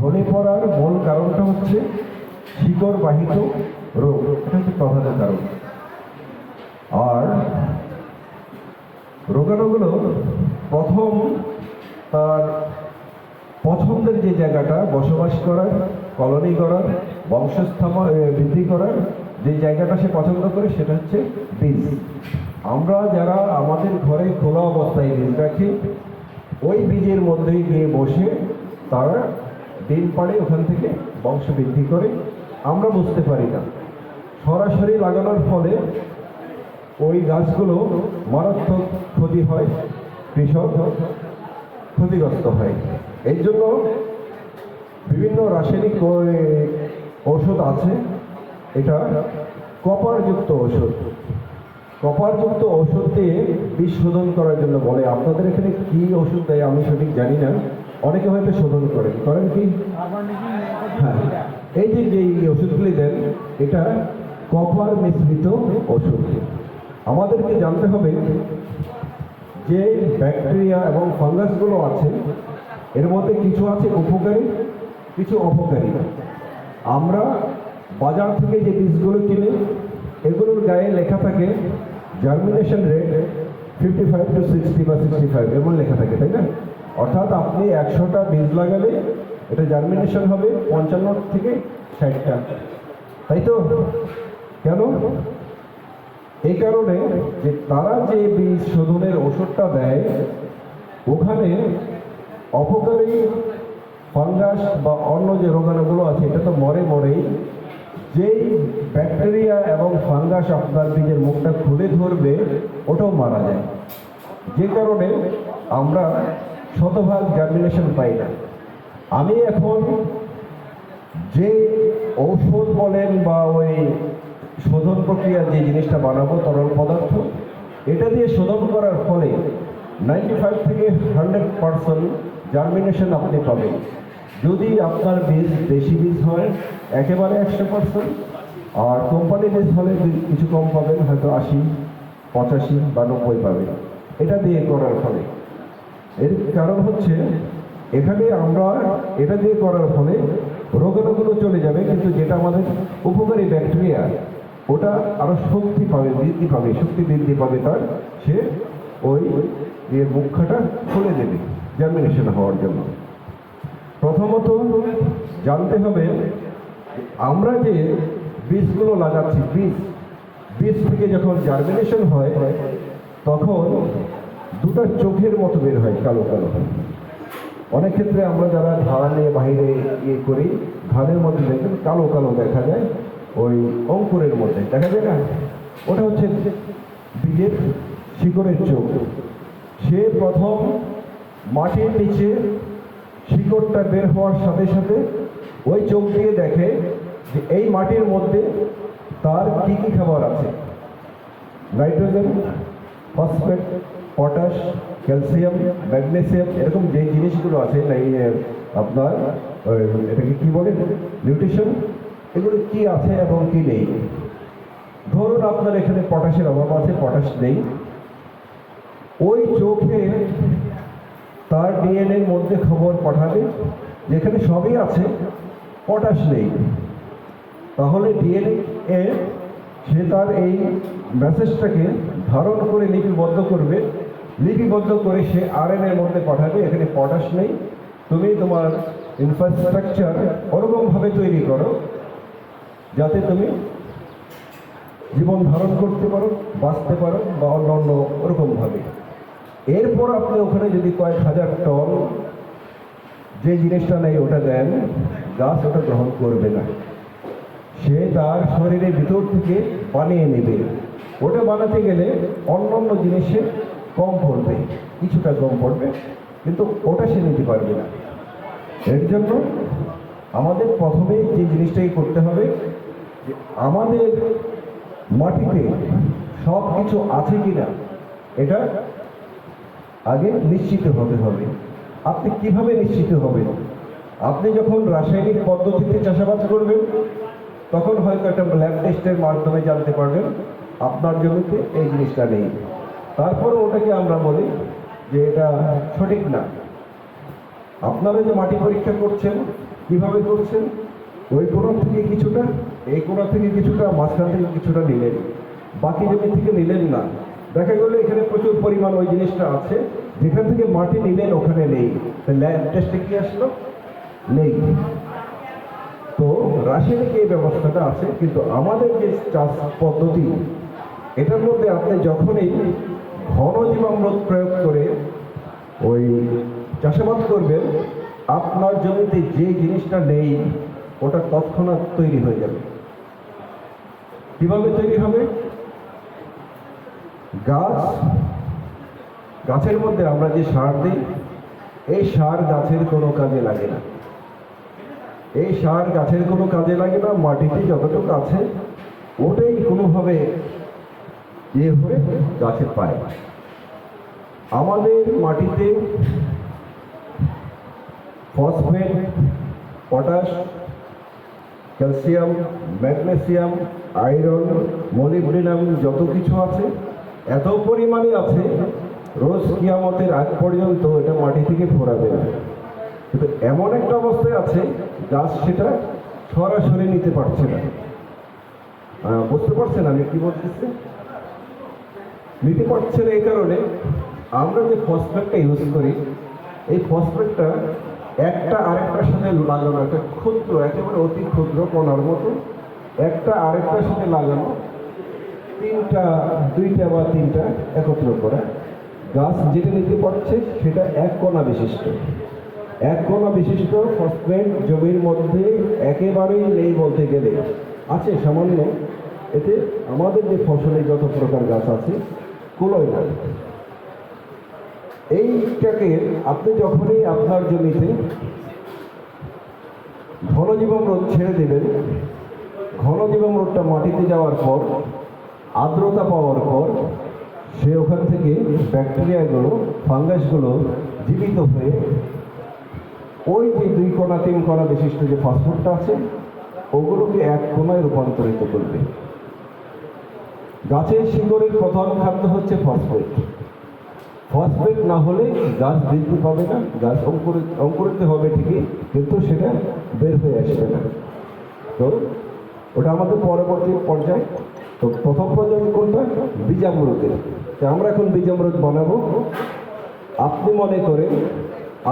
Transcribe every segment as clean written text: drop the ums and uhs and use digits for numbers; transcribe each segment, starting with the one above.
ঢলে পড়ার মূল কারণটা হচ্ছে শিকড় বাহিত রোগ, এটা হচ্ছে প্রধান কারণ। আর রোগাণুগুলো প্রথম তার পছন্দের যে জায়গাটা বসবাস করার, কলোনি করার, বৃদ্ধি করার যে জায়গাটা সে পছন্দ করে সেটা হচ্ছে বীজ। আমরা যারা আমাদের ঘরে খোলা অবস্থায় বীজ রাখি, ওই বীজের মধ্যেই গিয়ে বসে তারা ডিম পাড়ে, ওখান থেকে বংশ বৃদ্ধি করে। আমরা বুঝতে পারি না। সরাসরি লাগানোর ফলে ওই গাছগুলো মারাত্মক ক্ষতি হয়, কৃষক ক্ষতিগ্রস্ত হয়। এই জন্য বিভিন্ন রাসায়নিক ঔষধ আছে। এটা কপারযুক্ত ওষুধ। কপারযুক্ত ওষুধ দিয়ে বীজ শোধন করার জন্য বলে। আপনাদের এখানে কি ওষুধ দেয় আমি সঠিক জানি না, অনেকে হয়তো শোধন করেন কি? হ্যাঁ, এই যে ওষুধগুলি দেন এটা কপার মিশ্রিত ওষুধ। আমাদেরকে জানতে হবে যে ব্যাকটেরিয়া এবং ফাঙ্গাসগুলো আছে, এর মধ্যে কিছু আছে উপকারী, কিছু অপকারী। আমরা বাজার থেকে যে বীজগুলো কিনি, এগুলোর গায়ে লেখা থাকে জার্মিনেশন রেট 55 to 60 বা 65 এমন লেখা থাকে, তাই না? অর্থাৎ আপনি 100টা বীজ লাগালে এটা জার্মিনেশন হবে 55 থেকে 60টা, তাই তো? কেন? এই কারণে যে তারা যে বীজ শোধনের ওষুধটা দেয়, ওখানে অপকারী ফাঙ্গাস বা অন্য যে রোগাণুগুলো আছে এটা তো মরেই, যেই ব্যাকটেরিয়া এবং ফাঙ্গাস আপনার বীজের মুখটা খুলে ধরবে ওটাও মারা যায়। যে কারণে আমরা শতভাগ জার্মিনেশন পাই না। আমি এখন যে ঔষধ বলেন বা ওই শোধন প্রক্রিয়া যে জিনিসটা বানাবো, তরল পদার্থ, এটা দিয়ে শোধন করার ফলে 95 থেকে 100% জার্মিনেশন আপনি পাবেন। যদি আপনার বীজ দেশি বীজ হয় একেবারে 100%, আর কোম্পানি বীজ হলে কিছু কম পাবেন, হয়তো 80, 85 বা 90 পাবেন এটা দিয়ে করার ফলে। এর কারণ হচ্ছে এখানে আমরা এটা দিয়ে করার ফলে রোগাণুগুলো চলে যাবে, কিন্তু যেটা আমাদের উপকারী ব্যাকটেরিয়া ওটা আরো শক্তি বৃদ্ধি পাবে তার, সে ওই মুখটা খুলে দেবে জার্মিনেশন হওয়ার জন্য। প্রথমত জানতে হবে আমরা যে বীজগুলো লাগাচ্ছি, বীজ থেকে যখন জার্মিনেশন হয় তখন দুটো চোখের মতো বের হয়, কালো কালো। অনেক ক্ষেত্রে আমরা যারা ধান নিয়ে বাইরে করি, ধানের মধ্যে দেখবেন কালো কালো দেখা যায়, ওই অঙ্কুরের মধ্যে দেখা যায় না, ওটা হচ্ছে বীজের শিকড়ের চোখ। সে প্রথম মাটির নিচে শিকড়টা বের হওয়ার সাথে সাথে ওই চোখ দিয়ে দেখে যে এই মাটির মধ্যে তার কি কি খাবার আছে। Nitrogen, phosphate, potash, calcium, magnesium, এরকম যে জিনিসগুলো আছে আপনার এটাকে কি বলে, নিউট্রিশন, এগুলো কি আছে এবং কি নেই। ধরুন আপনার এখানে পটাশের অভাব আছে, পটাশ নেই, ওই চোখে তার ডিএনএর মধ্যে খবর পাঠাবে যেখানে সবই আছে, পটাশ নেই। তাহলে ডিএনএ সে তার এই মেসেজটাকে ধারণ করে লিপিবদ্ধ করে সে আরএনএর মধ্যে পাঠাবে, এখানে পটাশ নেই, তুমি তোমার ইনফ্রাস্ট্রাকচার ওরকমভাবে তৈরি করো যাতে তুমি জীবন ধারণ করতে পারো, বাঁচতে পারো, বা অন্য ওরকমভাবে। এরপর আপনি ওখানে যদি কয়েক হাজার টন যে জিনিসটা নেই ওটা দেন, গাছ ওটা গ্রহণ করবে না। সে তার শরীরের ভিতর থেকে বানিয়ে নেবে। ওটা বানাতে গেলে অন্য জিনিসে কম পড়বে, কিছুটা কম পড়বে, কিন্তু ওটা সে নিতে পারবে না। এর জন্য আমাদের প্রথমেই যে জিনিসটাই করতে হবে, যে আমাদের মাটিতে সব কিছু আছে কিনা এটা আগে নিশ্চিত হতে হবে। আপনি কিভাবে নিশ্চিত হবেন? আপনি যখন রাসায়নিক পদ্ধতিতে চাষাবাদ করবেন তখন হয়তো একটা ল্যাব টেস্টের মাধ্যমে জানতে পারবেন আপনার জমিতে এই জিনিসটা নেই। তারপরে ওটাকে আমরা বলি যে এটা সঠিক না। আপনারা যে মাটি পরীক্ষা করছেন কিভাবে করছেন? ওই কোণা থেকে কিছুটা, এই কোণা থেকে কিছুটা, মাঝখান থেকে কিছুটা নিলেন, বাকি জমি থেকে নিলেন না। দেখা গেল এখানে প্রচুর পরিমাণ ওই জিনিসটা আছে, যেখান থেকে মাটি নিলেন ওখানে নেই, ল্যান্ড টেস্টে কি আসলো? নেই। তো রাসায়নিক এই ব্যবস্থাটা আছে, কিন্তু আমাদের যে চাষ পদ্ধতি, এটার মধ্যে আপনি যখনই ঘন জীবামৃত প্রয়োগ করে ওই চাষাবাদ করবেন, আপনার জমিতে যে জিনিসটা নেই ওটা তৎক্ষণাৎ তৈরি হয়ে যাবে। কিভাবে তৈরি হবে? গাছের মধ্যে আমরা যে সার দিই, এই সার গাছের কোনো কাজে লাগে না। এই সার গাছের কোনো কাজে লাগে না। মাটিতে যতটুকু আছে ওটাই কোনোভাবে হয়ে গাছে পায়। আমাদের মাটিতে phosphate, potash, calcium, magnesium, iron, molybdenum যত কিছু আছে এত পরিমাণে আছে, রোজ কিয়ামতের আগ পর্যন্ত এটা মাটি থেকে ফোরাবে না। কিন্তু এমন একটা অবস্থায় আছে গাছ সেটা সরাসরি নিতে পারছে না। বুঝতে পারছেন আমি কি বলতেছি? নিতে পারছে না এই কারণে আমরা যে ফসফেটটা ইউজ করি, এই ফসফেটটা একটা আরেকটার সাথে লাগানো, একটা ক্ষুদ্র, একেবারে অতি ক্ষুদ্র কণার মতো একটা আরেকটার সাথে লাগানো, দুইটা বা তিনটা একত্র করা। গাছ যেটা নিতে পারছে সেটা এক কণা বিশিষ্ট ফসফেট জমির মধ্যে একেবারেই নেই বলতে গেলে। আছে সামান্য, এতে আমাদের যে ফসলের যত প্রকার গাছ আছে কুলোয় না। এইটাকে আপনি যখনই আপনার জমিতে ঘন জীবামৃত ছেড়ে দেবেন, ঘন জীবামৃতটা মাটিতে যাওয়ার পর, আর্দ্রতা পাওয়ার পর, সে ওখান থেকে ব্যাকটেরিয়াগুলো, ফাঙ্গাসগুলো জীবিত হয়ে ওই যে 2 কণা 3 কণা বিশিষ্ট যে ফসফেটটা আছে ওগুলোকে এক কণায় রূপান্তরিত করবে। গাছের শিকড়ের প্রধান খাদ্য হচ্ছে ফসফেট। ফসফেট না হলে গাছ বৃদ্ধি পাবে না, গাছ অঙ্কুরিত হবে ঠিকই, কিন্তু সেটা বের হয়ে আসবে না। তো ওটা আমাদের পরবর্তী পর্যায়। তো প্রথম পর্যায় কোনটা? বীজামৃতের। আমরা এখন বীজামৃত বানাবো। আপনি মনে করেন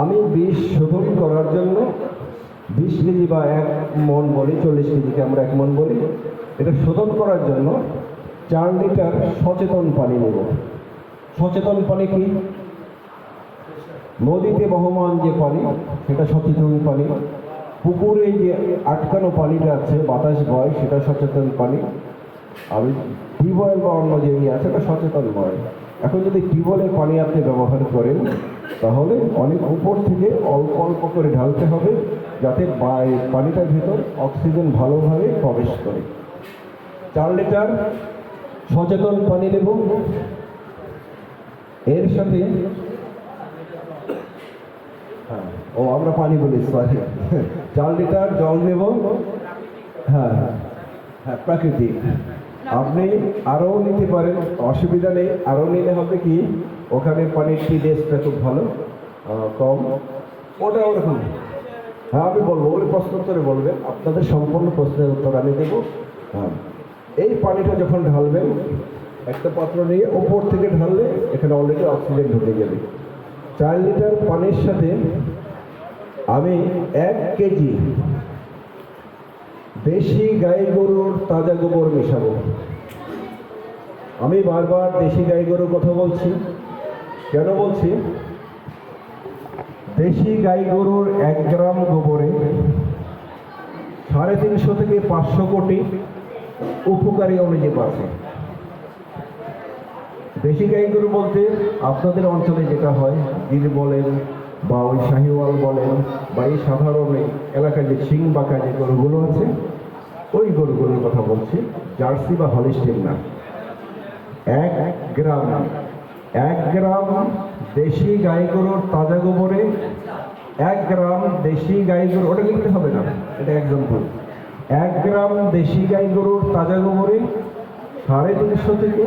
আমি বীজ শোধন করার জন্য 20 কেজি বা 1 মন বলি, 40 কেজিকে আমরা 1 মন বলি, এটা শোধন করার জন্য 4 লিটার সচেতন পানি নেব। সচেতন পানি কি? নদীতে বহমান যে পানি সেটা সচেতন পানি, পুকুরে যে আটকানো পানিটা আছে বাতাস বয় সেটা সচেতন পানি, আর টিউবওয়েল বা অন্য যে আছে সেটা সচেতন নয়। এখন যদি টিউবওয়েলের পানি আপনি ব্যবহার করেন তাহলে অনেক উপর থেকে অল্প অল্প করে ঢালতে হবে, যাতে পানিটার ভিতর অক্সিজেন ভালোভাবে প্রবেশ করে। 4 লিটার সচেতন পানি নেব। এর সাথে আমরা পানি বলি, সরি, 4 লিটার জল নেব। হ্যাঁ, প্রাকৃতিক। আপনি আরও নিতে পারেন, অসুবিধা নেই। আরও নিলে হবে কি, ওখানে পানির টেস্টটা খুব ভালো, কম, ওটা ওরকম। হ্যাঁ, আমি বলবো, ওই প্রশ্ন উত্তরে বলবেন, আপনাদের সম্পূর্ণ প্রশ্নের উত্তর আমি দেবো। হ্যাঁ, এই পানিটা যখন ঢালবেন একটা পাত্র নিয়ে ওপর থেকে ঢাললে এখানে অলরেডি অক্সিজেন ঢুকে যাবে। 4 লিটার পানির সাথে আমি 1 কেজি দেশি গাই গরুর তাজা গোবর মেশাবো। আমি বারবার দেশি গাই গরুর কথা বলছি, কেন বলছি? দেশি গাই গরুর 1 গ্রাম গোবরে 350 থেকে 500 কোটি উপকারী অণুজীব আছে। দেশি গাই গরু বলতে আপনাদের অঞ্চলে যেটা হয়, গির বলেন বা ওই শাহিওয়াল বলেন, বা এই সাধারণ এলাকায় যে শিং বাঁকা যে গরুগুলো আছে ওই গরুগুলোর কথা বলছি, জার্সি বা হলিস্টিন না। 1 গ্রাম দেশি গাই গরুর তাজা গোবরে 1 গ্রাম দেশি গাই গরু, ওটা লিখতে হবে না, এটা এক্সাম্পল। 1 গ্রাম দেশি গাই গরুর তাজা গোবরে 350 থেকে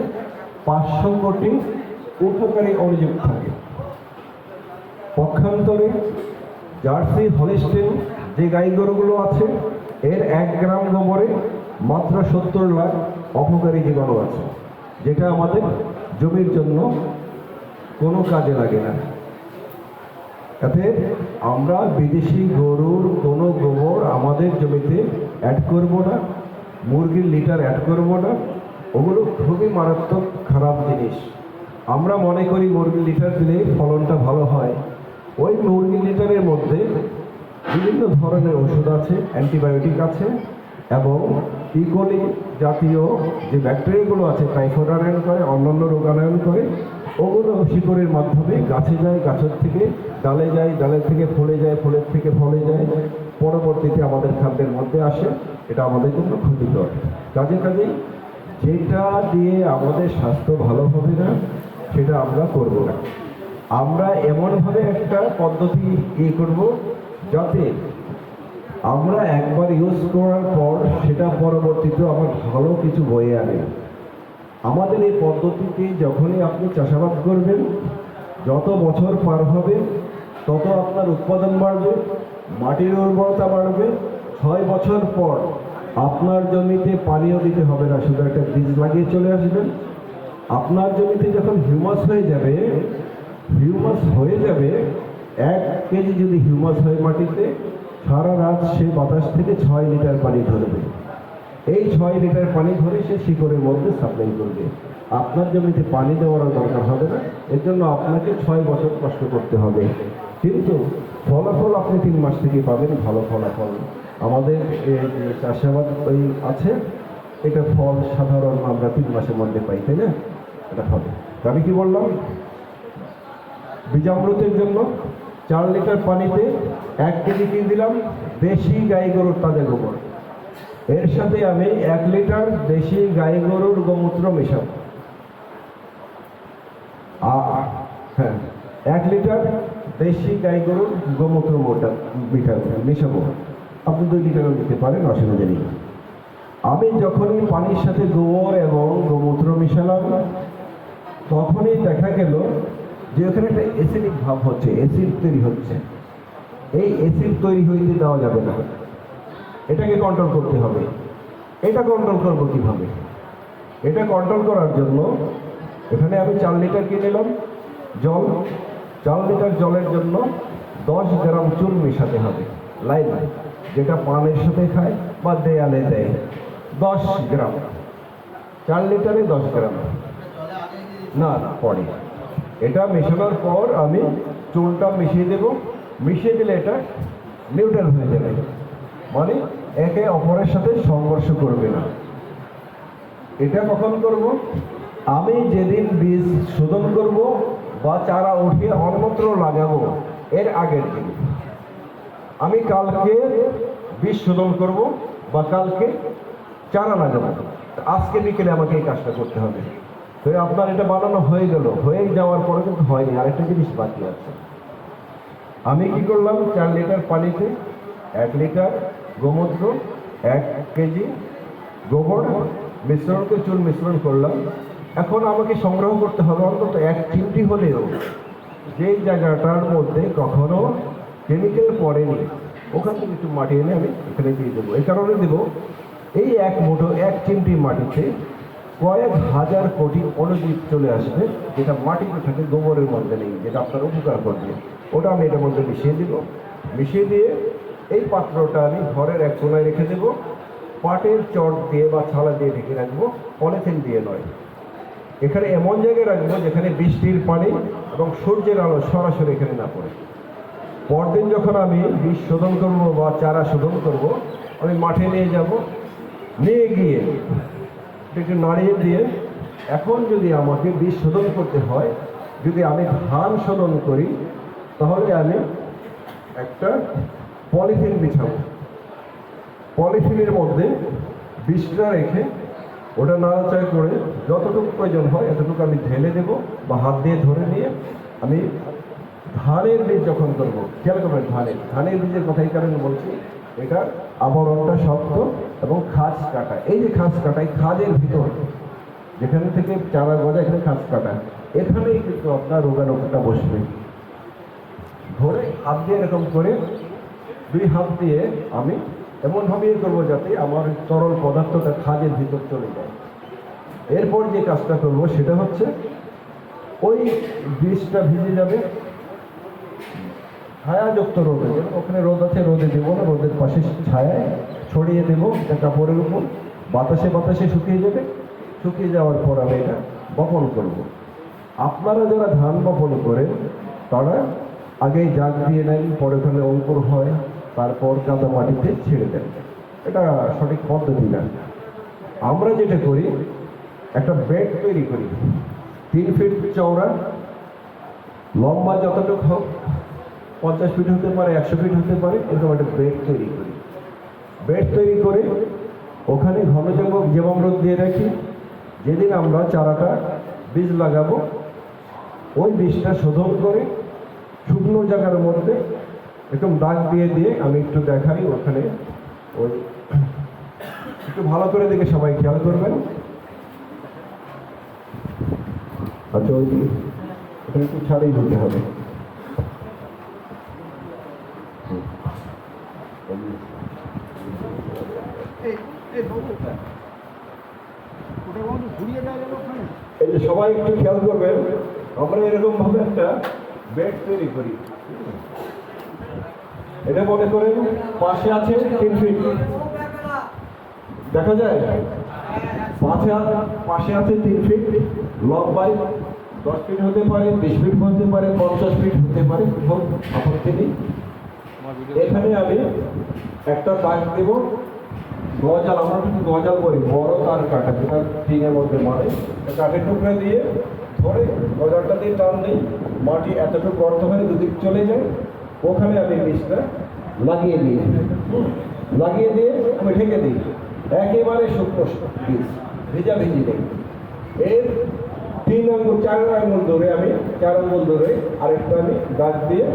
500 কোটি উপকারী অণুজীব থাকে। পক্ষান্তরে জার্সি হলিস্টিন যে গাই গরুগুলো আছে এর 1 গ্রাম গোবরে মাত্র 70 লাখ অপকারী জীবাণু আছে, যেটা আমাদের জমির জন্য কোনো কাজে লাগে না। এতে আমরা বিদেশি গরুর কোনো গোবর আমাদের জমিতে অ্যাড করব না, মুরগির লিটার অ্যাড করব না। ওগুলো খুবই মারাত্মক খারাপ জিনিস। আমরা মনে করি মুরগির লিটার দিলে ফলনটা ভালো হয়। ওই মুরগির লিটারের মধ্যে বিভিন্ন ধরনের ওষুধ আছে, অ্যান্টিবায়োটিক আছে এবং ইকোলি জাতীয় যে ব্যাকটেরিয়াগুলো আছে টাইফয়েড আনয়ন করে, অন্যান্য রোগাণয়ন করে। ওগুলো শিকড়ের মাধ্যমে গাছে যায়, গাছের থেকে ডালে যায়, ডালের থেকে ফলে যায়, ফুলের থেকে ফলে যায়, পরবর্তীতে আমাদের খাদ্যের মধ্যে আসে। এটা আমাদের জন্য ক্ষতিকর। কাজেই যেটা দিয়ে আমাদের স্বাস্থ্য ভালো হবে না সেটা আমরা করব না। আমরা এমনভাবে একটা পদ্ধতি করব যাতে আমরা একবার ইউজ করার পর সেটা পরবর্তীতে আমার ভালো কিছু বয়ে আনে। আমাদের এই পদ্ধতিতে যখনই আপনি চাষাবাদ করবেন, যত বছর পার হবে তত আপনার উৎপাদন বাড়বে, মাটির উর্বরতা বাড়বে। 6 বছর পর আপনার জমিতে পানিও দিতে হবে না, শুধু একটা বীজ লাগিয়ে চলে আসবেন। আপনার জমিতে যখন হিউমাস হয়ে যাবে, 1 কেজি যদি হিউমাস হয় মাটিতে, সারা রাত সে বাতাস থেকে 6 লিটার পানি ধরবে। এই 6 লিটার পানি ধরে সে শিকড়ের মধ্যে সাপ্লাই করবে। আপনার জমিতে পানি দেওয়ার দরকার হবে না, এর জন্য আপনাকে 6 বছর কষ্ট করতে হবে, কিন্তু ফলাফল আপনি 3 মাস থেকে পাবেন, ভালো ফলাফল। আমাদের চাষাবাদ আছে, এটা ফল সাধারণ আমরা 3 মাসের মধ্যে পাই, তাই না? এটা হবে। আমি কি বললাম, বীজামৃতের জন্য 4 লিটার পানিতে 1 কেজি কি দিলাম, দেশি গাই গরুর তাজা গোবর। এর সাথে আমি 1 লিটার দেশি গাই গরুর গোমূত্র মেশাবো। হ্যাঁ, 1 লিটার দেশি গাই গরুর গোমূত্র মেশাবো। আপনি 2 লিটারও দিতে পারেন, অসুবিধা নেই। আমি যখনই পানির সাথে গোবর এবং গোমূত্র মিশালাম, তখনই দেখা গেল যে ওখানে একটা অ্যাসিডিক ভাব হচ্ছে, অ্যাসিড তৈরি হচ্ছে। এই অ্যাসিড তৈরি হইতে দেওয়া যাবে না, এটাকে কন্ট্রোল করতে হবে। এটা কন্ট্রোল করবো কিভাবে? এটা কন্ট্রোল করার জন্য এখানে আমি 4 লিটার কিনে নিলাম জল। 4 লিটার জলের জন্য 10 গ্রাম চুন মেশাতে হবে, লাইন, যেটা পানের সাথে খায় বা দেয়ালে দেয়। 10 গ্রাম, 4 লিটারে 10 গ্রাম না পরে। এটা মেশানোর পর আমি চুনটা মিশিয়ে দেব। মিশিয়ে দিলে এটা নিউট্রাল হয়ে যাবে, মানে একে অপরের সাথে সংঘর্ষ করবে না। এটা কখন করব? আমি যেদিন বীজ শোধন করব বা চারা উঠিয়ে অন্যত্র লাগাবো, এর আগের দিন। আমি কালকে বীজ শোধন করব বা কালকে চারা লাগাবো, আজকে বিকেলে আমাকে এই কাজটা করতে হবে। তো আপনার এটা বানানো হয়ে গেল, হয়ে যাওয়ার পরে কিন্তু হয়নি, আরেকটা জিনিস বাকি আছে। আমি কি করলাম, 4 লিটার পানিতে 1 লিটার গোমূত্র, 1 কেজি গোবর মিশ্রণ করে চুন মিশ্রণ করলাম। এখন আমাকে সংগ্রহ করতে হবে অন্তত 1 চিমটি হলেও, যেই জায়গাটার মধ্যে কখনো কেমিক্যাল পড়েনি, ওখান থেকে একটু মাটি এনে আমি এখানে দিয়ে দেবো। এই কারণে দেবো, এই 1 চিমটি মাটিতে কয়েক হাজার কোটি অণুজীব চলে আসবে, যেটা মাটিতে থাকে, গোবরের মধ্যে নেই, যেটা আপনার উপকার করবে। ওটা আমি এটার মধ্যে মিশিয়ে দেব। মিশিয়ে দিয়ে এই পাত্রটা আমি ঘরের এক কোনায় রেখে দেব। পাটের চট দিয়ে বা ছালা দিয়ে ঢেকে রাখবো, পলিথিন দিয়ে নয়। এখানে এমন জায়গায় রাখবো যেখানে বৃষ্টির পানি এবং সূর্যের আলো সরাসরি এখানে না পড়ে। পরদিন যখন আমি বীজ শোধন করবো বা চারা শোধন করব, আমি মাঠে নিয়ে যাব, নিয়ে গিয়ে একটু নাড়িয়ে দিয়ে, এখন যদি আমাকে বীজ শোধন করতে হয়, যদি আমি ধান শোধন করি, তাহলে আমি একটা পলিথিন বিছাবো। পলিথিনের মধ্যে বীজটা রেখে ওটা নাড়াচাড়া করে যতটুকু প্রয়োজন হয় এতটুকু আমি ঢেলে দেবো বা হাত দিয়ে ধরে নিয়ে আমি ধানের বীজ যখন করবো, খেয়াল করবেন ধানের বীজের কথাই কারণে বলছি, এটা আবরণটা শক্ত এবং খাঁজ কাটা। এই যে খাঁজ কাটা, এই খাঁজের ভিতর যেখান থেকে চারা গজা, এখানে খাঁজ কাটা, এখানেই কিন্তু আপনার রোগাণুটা বসবে। ধরে হাত দিয়ে এরকম করে 2 হাত দিয়ে আমি এমনভাবে ইয়ে করবো যাতে আমার তরল পদার্থটা খাঁজের ভিতর চলে যায়। এরপর যে কাজটা করবো সেটা হচ্ছে ওই বীজটা ভিজে যাবে ছায়াযুক্ত রোদে, যেমন ওখানে রোদ আছে রোদে দেবো না, রোদের পাশে ছায়ায় ছড়িয়ে দেবো একটা কাপড়ের উপর, বাতাসে বাতাসে শুকিয়ে যাবে। শুকিয়ে যাওয়ার পর আমি এটা বপন করব। আপনারা যারা ধান বপন করেন তারা আগেই জাগ দিয়ে নেন, পরে ওখানে অঙ্কুর হয়, তারপর কাদা মাটিতে ছেড়ে দেন। এটা সঠিক পদ্ধতি না। আমরা যেটা করি একটা বেড তৈরি করি 3 ফিট চওড়া, লম্বা যতটুকু হোক 50 ফিট হতে পারে, 100 ফিট হতে পারে, এরকম একটা বেড তৈরি করি। বেড তৈরি করে ওখানে ঘন জীবামৃত দিয়ে রাখি। যেদিন আমরা চারাটা বীজ লাগাবো ওই বীজটা শোধন করে শুকনো জায়গার মধ্যে একদম দাগ দিয়ে দিয়ে আমি একটু দেখাই ওখানে। ওই একটু ভালো করে দেখে সবাই খেয়াল করবেন। আচ্ছা, ওই ওখানে একটু ছাড়িয়ে দিতে হবে। এই যে সবাই একটু খেয়াল করবেন, আমরা এরকম ভাবে একটা বেড তৈরি করি। এটা মনে করেন পাশে আছে 3 ফিট, দেখা যায় পাশে আছে 3 ফিট, লম্বায় 10 ফিট হতে পারে, 20 ফিট হতে পারে, 50 ফিট হতে পারে, আপত্তি নেই। এখানে আমি একটা দাগ দেব গজাল, আমরা কিন্তু গজাল বলি, বড় তার কাটা যেটা টিনের মধ্যে মারে, কাঠের টুকরা দিয়ে ধরে গজালটা দিয়ে টান দিই, মাটি এতটুকু গর্ত হয়ে দুদিক চলে যায়, ওখানে আমি বীজটা লাগিয়ে দিয়ে আমি ঢেকে দিই। একেবারে শুকনো বীজ, ভিজি নেই। এর 3 আঙ্গুল 4 আঙ্গুল ধরে আমি 4 আঙ্গুল ধরে আরেকটা আমি গাছ দিয়ে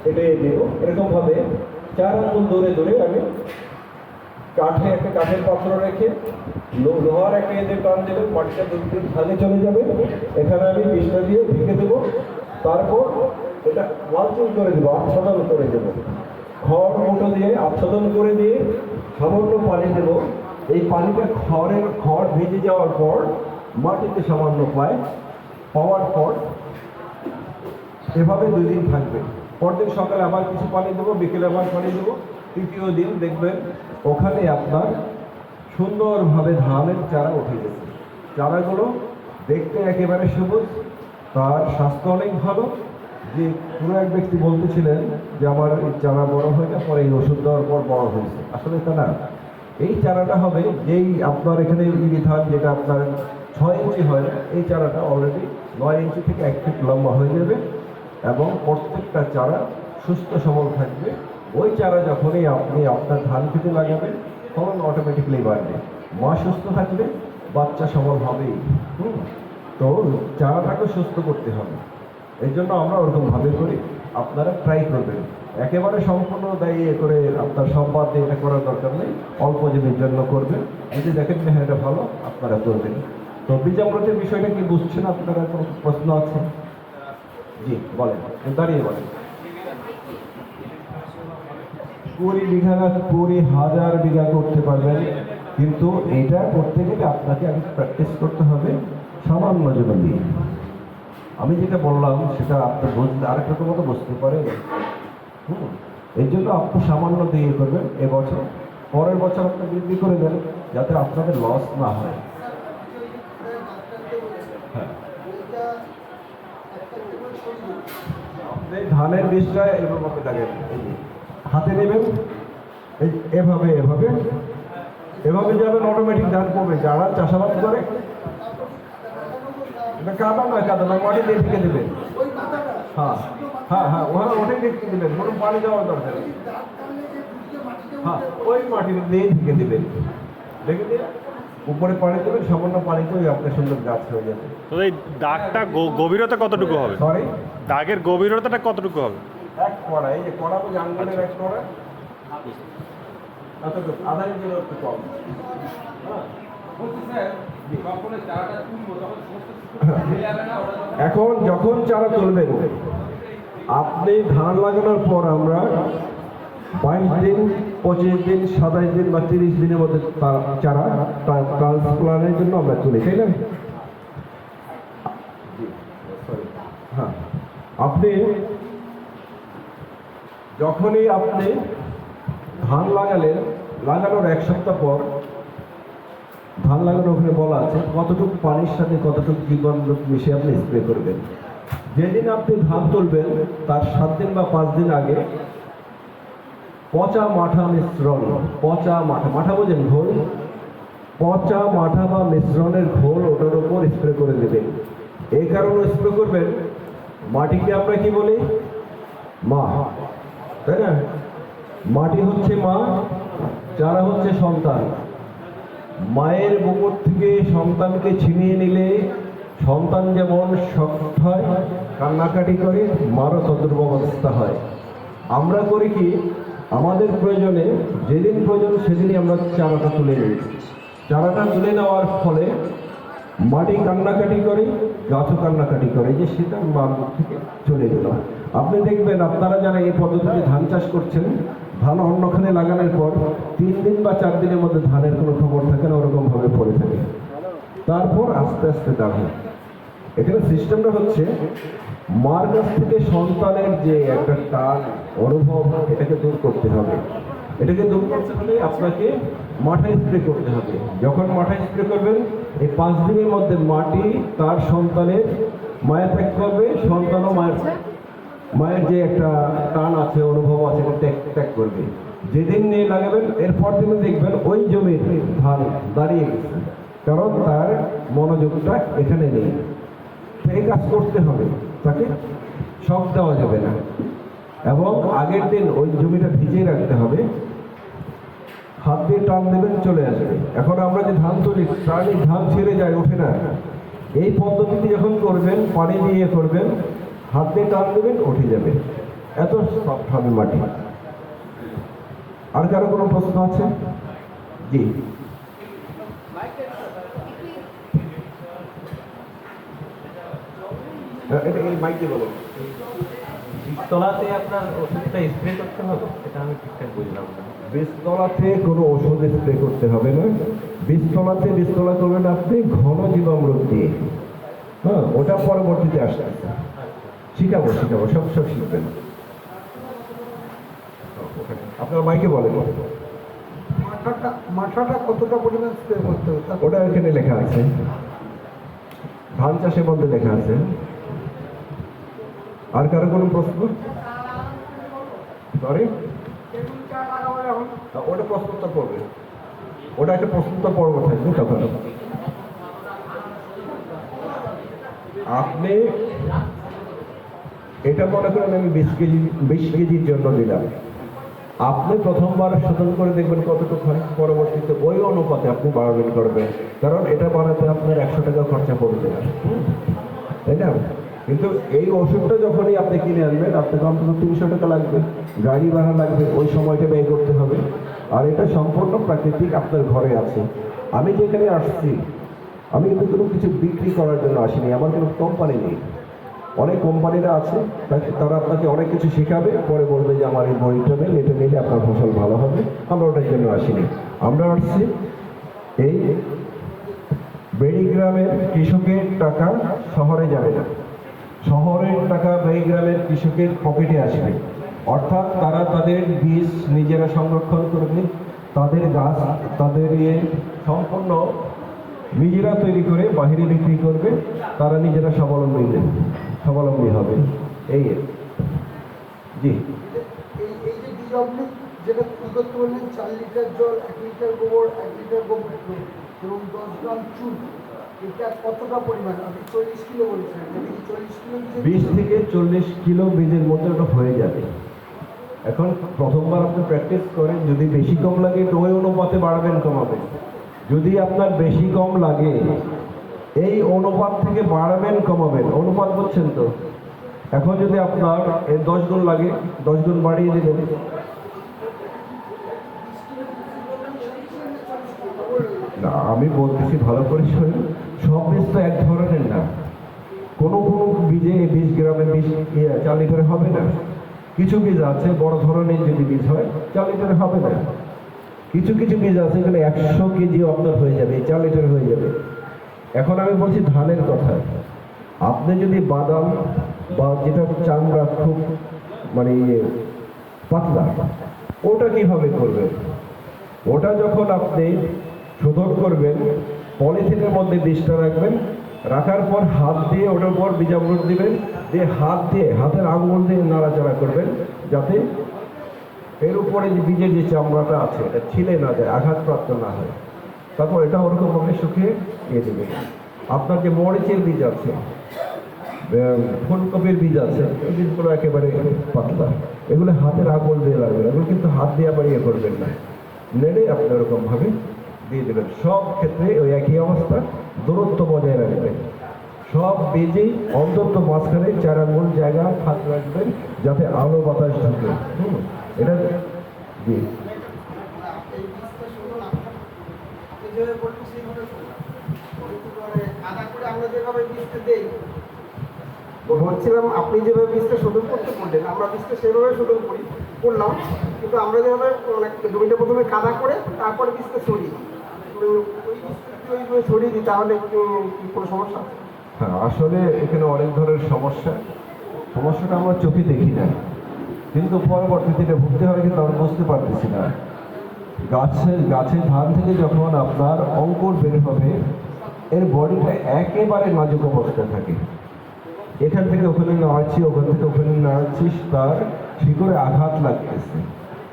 এটাই দেব। এরকম ভাবে 4 আঙ্গুল ধরে আমি একটা কাঠের পাত্র রেখে লোহার একটা এদের টান দেবে, মাটিটা দুদিন ভাগে চলে যাবে। এখানে আমি বীজটা দিয়ে ঢেকে দেবো। তারপর এটা মালচিং করে দেবো, আচ্ছাদন করে দেবো, খড় মুঠো দিয়ে আচ্ছাদন করে দিয়ে সামান্য পানি দেবো। এই পানিটা খড় ভেজে যাওয়ার পর মাটিতে সামান্য পাওয়ার পর এভাবে 2 দিন থাকবে। পরদিন সকালে আবার কিছু পানি দেবো, বিকেলে আবার পানি দেবো। 3য় দিন দেখবেন ওখানে আপনার সুন্দরভাবে ধানের চারা উঠে গেছে। চারাগুলো দেখতে একেবারে সবুজ, তার স্বাস্থ্য অনেক ভালো। যে পুরো এক ব্যক্তি বলতেছিলেন যে আমার এই চারা বড় হয় না, পরে এই ওষুধ দেওয়ার পর বড় হয়েছে। আসলে তা না, এই চারাটা হবে যেই আপনার এখানে ইরি ধান যেটা আপনার 6 ইঞ্চি হয়, এই চারাটা অলরেডি 9 ইঞ্চি থেকে 1 ফিট লম্বা হয়ে যাবে এবং প্রত্যেকটা চারা সুস্থ সবল থাকবে। ওই চারা যখনই আপনি আপনার ধান খেতে লাগাবেন তখন অটোমেটিকলি বাড়বে। মা সুস্থ থাকবে, বাচ্চা সবল হবেই। তো চারাটাকে সুস্থ করতে হবে, এর জন্য আমরা ওরকমভাবে করি। আপনারা ট্রাই করবেন, একেবারে সম্পূর্ণ দায়ী করে আপনার সম্পাদ দিয়ে এটা করার দরকার নেই, অল্প জমির জন্য করবেন। যদি দেখেন যে হ্যাঁ এটা ভালো, আপনারা করবেন। তো বীজামৃতের বিষয়টা কি বুঝছেন? আপনারা কোনো প্রশ্ন আছে? জি বলেন, দাঁড়িয়ে বলেন। 20 বিঘা না 20,000 বিঘা করতে পারবেন, কিন্তু এটা করতে গেলে আপনাকে আগে প্র্যাকটিস করতে হবে সামান্য জমি দিয়ে। আমি যেটা বললাম সেটা আপনি বুঝতে আরেকটা মতো বুঝতে পারেন। এই জন্য আপনি সামান্য দিয়ে করবেন এবছর, পরের বছর আপনি বৃদ্ধি করে দেন যাতে আপনাদের লস না হয়। আপনি ধানের বীজটা এভাবে লাগাবেন, হাতে নেবেন, এভাবে এভাবে এভাবে যাবেন, অটোমেটিক ধান পড়বে। যারা চাষাবাদ করে এটা কাদা নয়, মাটি দিয়ে ঢেকে দেবেন। হ্যাঁ ওটাই ঢেকে দেবেন, কোনো পানি দেওয়ার দরকার নেই। হ্যাঁ, ওই মাটি দিয়ে ঢেকে দেবেন, ঢেকে দিয়ে উপরে পানি দেবেন, সামান্য পানিতেই আপনার সুন্দর গাছ হয়ে যাবে। তো এই দাগটা গভীরতা কতটুকু হবে? সরি, দাগের গভীরতাটা কতটুকু হবে? 1 কড়া, এই যে কড়া বলে আঙ্গুলের 1 কড়া, এতটুকু, আধা ইঞ্চির একটু কম। এখন যখন চারা তুলবেন আপনি ধান লাগানোর পর আমরা 22 দিন, 25 দিন, 27 দিন বা 30 দিনের মধ্যে চারা ট্রান্সপ্লান্টের জন্য আমরা তুলি, তাই না? হ্যাঁ, আপনি যখনই আপনি ধান লাগালেন, লাগানোর 1 সপ্তাহ পর ধান লাগানোর ওখানে বলা আছে কতটুকু পানির সাথে কতটুকু জীবাণু মিশিয়ে আপনি স্প্রে করবেন। যেদিন আপনি ধান তুলবেন তার 7 দিন বা 5 দিন আগে পচা মাঠা মিশ্রণ, পচা মাঠা, মাঠা বোঝেন, ঘোল, পচা মাঠা বা মিশ্রণের ঘোল ওটার উপর স্প্রে করে দেবেন। এই কারণে স্প্রে করবেন, মাটিকে আমরা কি বলি? মা, তাই না? মাটি হচ্ছে মা, চারা হচ্ছে সন্তান। মায়ের বুকুর থেকে সন্তানকে ছিনিয়ে নিলে সন্তান যেমন শক্ত হয়, কান্নাকাটি করে, মারও তদ্রূপ অবস্থা হয়। আমরা করি কি, আমাদের প্রয়োজনে যেদিন প্রয়োজন সেদিনই আমরা চারাটা তুলে নিই। চারাটা তুলে নেওয়ার ফলে মাটি কান্নাকাটি করে, গাছও কান্নাকাটি করে, যে সেটা মার থেকে চলে গেল। আপনি দেখবেন, আপনারা যারা এই পদ্ধতিতে ধান চাষ করছেন, ধান অন্যখানে লাগানোর পর 3 দিন বা 4 দিনের মধ্যে ধানের কোনো খবর থাকে না, ওরকমভাবে পড়ে থাকে। তারপর আস্তে আস্তে দাঁড়ায়। এখানে সিস্টেমটা হচ্ছে মার কাছ থেকে সন্তানের যে একটা টান অনুভব, এটাকে দূর করতে হবে। এটাকে দূর করতে হলে আপনাকে মাথায় স্প্রে করতে হবে। যখন মাথায় স্প্রে করবেন, এই 5 দিনের মধ্যে মাটি তার সন্তানের মায়া ত্যাগ করবে, সন্তানও মায়ের যে একটা টান আছে, অনুভব আছে, ত্যাগ ত্যাগ করবে। যেদিন নিয়ে লাগাবেন এরপর দিনে দেখবেন ওই জমির ধান দাঁড়িয়ে গেছে, কারণ তার মনোযোগটা এখানে নেই। এই কাজ করতে হবে, তাকে শখ দেওয়া যাবে না, এবং আগের দিন ওই জমিটা ভিজিয়ে রাখতে হবে। হাত দিয়ে টান দেবেন, চলে আসবে। এখন আমরা যে ধান তুলি, প্রাণী ধান ছেড়ে যায়, ওঠে না। এই পদ্ধতিতে যখন করবেন, পানি দিয়ে করবেন, হাত দিয়ে টান দেবেন, উঠে যাবে। এত সফট হবে মাটি। আর কারো কোনো প্রশ্ন আছে? জি, এটা এই মাইকে বলো। বীজতলাতে আপনার ওষুধটা স্প্রে করতে হবে, এটা আমি ঠিকঠাক বুঝলাম না। বীজতলাতে কোনো ওষুধ স্প্রে করতে হবে না। বীজতলা করবেন আপনি ঘন জীবামৃত দিয়ে। হ্যাঁ, ওটা পরবর্তীতে আসবে। শিখাবো সব শিখবেন। আপনার মাইকে বলেন। মাঠাটা কতটা পরিমাণ স্প্রে করতে হবে? ওটা এখানে লেখা আছে, ধান চাষের মধ্যে লেখা আছে। আর কারো কোনো প্রশ্ন? সরি, ওটা প্রশ্নোত্তর করবে, ওটা একটা প্রশ্নোত্তর পর্ব থাকবে তখন। আপনি এটা মনে করেন আমি 20 কেজির জন্য দিলাম, আপনি প্রথমবার শোধন করে দেখবেন কতটুকু হয়, পরবর্তীতে ওই অনুপাতে আপনি বাড়াবেন করবেন, কারণ এটা বানাতে আপনার 100 টাকা খরচা পড়বে না, তাই না? কিন্তু এই ওষুধটা যখনই আপনি কিনে আনবেন, আপনাকে অন্তত 300 টাকা লাগবে, গাড়ি ভাড়া লাগবে, ওই সময়টা ব্যয় করতে হবে। আর এটা সম্পূর্ণ প্রাকৃতিক, আপনার ঘরে আছে। আমি যেখানে আসছি, আমি কিন্তু কোনো কিছু বিক্রি করার জন্য আসিনি, আমার কোনো কোম্পানি নেই। অনেক কোম্পানিরা আছে, তারা আপনাকে অনেক কিছু শেখাবে, পরে বলবে যে আমার এই বইটা নেই, এটা নিলে আপনার ফসল ভালো হবে। আমরা ওটার জন্য আসিনি, আমরা আসছি এই বেড়িগ্রামের কৃষকের টাকা শহরে যাবে না, শহরের টাকা বেড়িগ্রামের কৃষকের পকেটে আসবে। অর্থাৎ তারা তাদের বীজ নিজেরা সংরক্ষণ করবে, তাদের গাছ তাদের সম্পূর্ণ নিজেরা তৈরি করে বাহিরে বিক্রি করবে, তারা নিজেরা স্বাবলম্বী হবে। এই জি, এই যে বীজ অমৃত যেটা কি করতে বললেন, 4 লিটার জল, 1 লিটার গোবর, 1 লিটার গোবর এবং 10 গ্রাম চুন, এটা কতটা পরিমাণ? আপনি 40 কিলো বলছেন, এটা কি 40 কিলো? 20 থেকে 40 কিলো বীজের মধ্যে ওটা হয়ে যাবে। এখন প্রথমবার আপনি প্র্যাকটিস করেন, যদি বেশি কম লাগে তো ওই অনুপাতে বাড়াবেন কমাবেন। যদি আপনার বেশি কম লাগে, এই অনুপাত থেকে বাড়াবেন কমাবেন, অনুপাত বুঝছেন তো? এখন যদি আপনার 10 গুণ লাগে, 10 গুণ বাড়িয়ে দেবেন। না, আমি বলতেছি ভালো করে শুনুন, সব বীজ তো এক ধরনের না। কোনো কোনো বীজে 20 গ্রামে 4 লিটারে হবে না। কিছু বীজ আছে বড় ধরনের যদি বীজ হয় 4 লিটারে হবে না। কিছু কিছু বীজ আছে এখানে 100 কেজি আপনার হয়ে যাবে, 4 লিটার হয়ে যাবে। এখন আমি বলছি ধানের কথা। আপনি যদি বাদাম বা যেটা চামড়া খুব মানে পাতলা, ওটা কিভাবে করবেন? ওটা যখন আপনি শোধন করবেন, পলিথিনের মধ্যে বীজটা রাখবেন, রাখার পর হাত দিয়ে ওটার উপর বীজামৃত দিবেন, দিয়ে হাতের আঙুল দিয়ে নাড়াচাড়া করবেন যাতে এর উপরে যে বীজের যে চামড়াটা আছে এটা ছিলে না যায়, আঘাতপ্রাপ্ত না হয়। তারপর এটা ওরকমভাবে শুকিয়ে দিয়ে দেবেন। আপনার যে মরিচের বীজ আছে, ফুলকপির বীজ আছে, এই বীজগুলো একেবারে পাতলা, এগুলো হাতের আঙুল দিয়ে লাগবে, এগুলো কিন্তু হাত দিয়ে আবার ইয়ে করবেন না, নেড়ে আপনি ওরকমভাবে দিয়ে দেবেন। সব ক্ষেত্রে ওই একই অবস্থা, দূরত্ব বজায় রাখবেন। সব বীজেই অন্তত মাঝখানে 4 আঙুল জায়গা ফাঁক রাখবেন যাতে আলো বাতাস ঢুকে। এটা জি এই বীজটা শুনুন, আপনি যেভাবে বলছেন সেইভাবে শুনুন। কিন্তু মানে কাদা করে আমরা যেভাবে বীজটা দেই, বলছিলাম আপনি যেভাবে বীজটা শোধন করতে বললেন, আমরা বীজটা সেভাবে শোধন করলাম, কিন্তু আমরা যেভাবে মানে জমিটা প্রথমে কাদা করে তারপরে বীজটা ছড়িয়ে দিই। ওই বীজটা যদি ওইভাবে ছড়িয়ে দিই তাহলে কি কোনো সমস্যা আছে? হ্যাঁ, আসলে এখানে অনেক ধরনের সমস্যাটা আমরা চোখে দেখি না, কিন্তু পরবর্তীতে এটা ভুগতে হয়, কিন্তু আমরা বুঝতে পারতেছি না। গাছে ধান থেকে যখন আপনার অঙ্কুর বের হবে, এর বডিটা একেবারে নাজুক অবস্থায় থাকে। এখান থেকে ওখানে নাড়াচ্ছি, ওখান থেকে ওখানে নাড়াচ্ছি, তার শিকড়ে আঘাত লাগতেছে।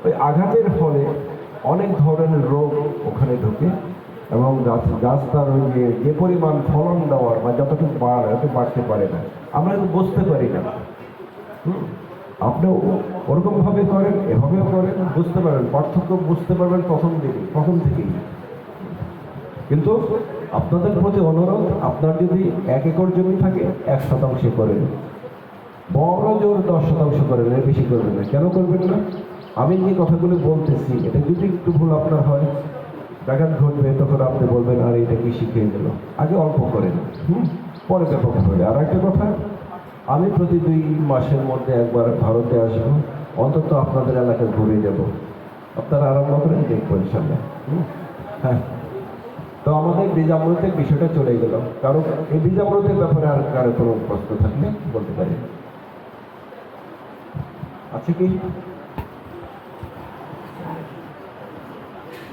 ওই আঘাতের ফলে অনেক ধরনের রোগ ওখানে ঢুকে এবং গাছ তার ওই যে পরিমাণ ফলন দেওয়ার বা যতটুকু বাড়তে পারে না, আমরা কিন্তু বুঝতে পারি না। আপনিও ওরকমভাবে করেন, এভাবেও করেন, বুঝতে পারবেন, পার্থক্য বুঝতে পারবেন প্রথম থেকেই। কিন্তু আপনাদের প্রতি অনুরোধ, আপনার যদি 1 একর জমি থাকে 1% করেন, বড় জোর 10% করেন, এর বেশি করবেন না। কেন করবেন না? আমি যে কথাগুলো বলতেছি এটা যদি একটু ভুল আপনার হয়, ব্যাঘাত ঘটবে, তখন আপনি বলবেন আর এটা কি শিখিয়ে দিল। আগে অল্প করেন, পরে ব্যাপক হবে। আর একটা কথা, আমি প্রতি 2 মাসের মধ্যে একবার ভারতে আসবো, অন্তত আপনাদের এলাকায় ঘুরে যাব। আপনারা আরম্ভ করেন, দেখবো ইনশাল্লাহ। হ্যাঁ, তো আমাদের বীজামৃতের বিষয়টা চলে গেল। কারণ এই বীজামৃতের ব্যাপারে আর কারো কোনো প্রশ্ন থাকলে বলতে পারি। আছে কি?